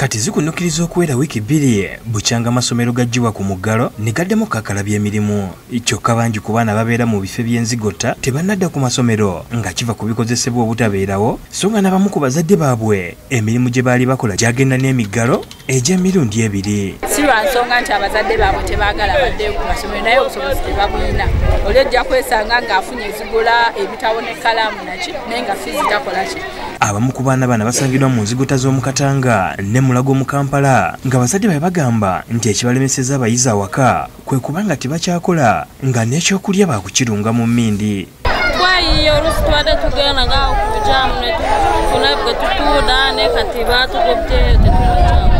kati zikunukiriza okuwera wiiki 2 bukyanga amasomero gajjiwa ku muggalo ne gaddemu kakalabya emirimu kyokka bangi ku baana babeera mu bifo by'enzigota tebannadda ku masomero nga kiva ku bikozesebwa obutabeerawo so nga n'abamu ku bazadde baabwe emirimu gye baali bakola gyagenda n'emiggalo egy'emirundi 2. si lwa nsonga nti abazadde baabwe tebaagala baddeyo ku masomero naye obusobozi tebabulina oli ojja kwesanga ng'afunye ezigula ebitabo n'ekkalaamu naki naye nga fiizi takola ki. Abamu ku baana bana basangidwa mu nzigota z'omu Katanga ne Mulago mu Kampala nga bazadde babe bagamba nti ekibalemeseza abayizi awaka kwe kubanga tebakyakola nga n'ekyokulya baakukirunga mu mmindi. Twayiye oluusi tubadde tugenda ngaawo ku bujaamu ne tufuna bwe tutuuda ne kati baatugobyeyo tetunakyako.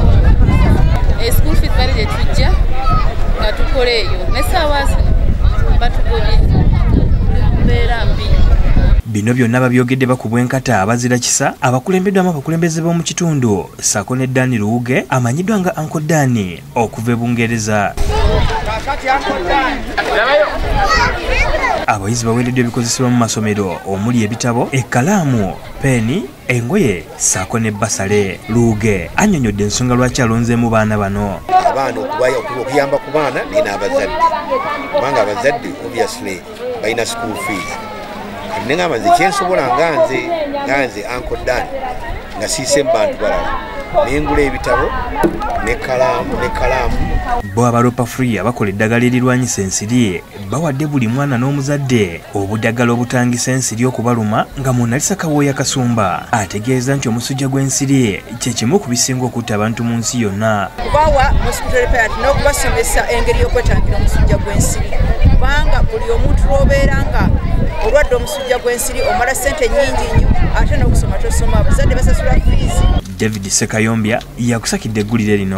School fees bali gye tujja nga tukola eyo n'essaawa zino batugobye mbeera mbi. Bino byonna babyogedde bakubwa enkata abazira kisa abakulembeddwamu abakulembeze b'omu kitundu ssaako ne Dani Luwuge amanyiddwa nga Uncle Dani okuva e Bungereza. Abayizi baweereddwa ebikozesebwa mu masomero omuli ebitabo, ekkalaamu, peeni, engoye ssaako ne basale. Luwuge annyonnyodde ensonga lwaki alonzeemu baana bano. Abaana okuyamba ku baana nina abazadde kubanga abazadde obviously balina school fees. Nengamba nze kyensobola nganze Uncle Dani nga siise mu bantu balala nengula ebitabo n'ekkalaamu. Bo aba Roperfree abakola eddagala erirwanyisa ensiri bawadde buli mwana n'omuzadde obuddagala obutangisa ensiri okubaluma nga Monalisa Kawooya Kasumba ategeeza nti omusujja gw'ensiri kye kimu ku bisinga okutta abantu mu nsi yonna. Kubawa mosquito repellent n'okubasomesa engeri y'okwetangira omusujja gw'ensiri kubanga buli omuntu lw'obeera nga olwadde omusujja gw'ensiri omala ssente nnyingi nnyo ate n'okusoma tosoma abazadde basasula fees. David Sekayombya yakusakidde eggulire lino.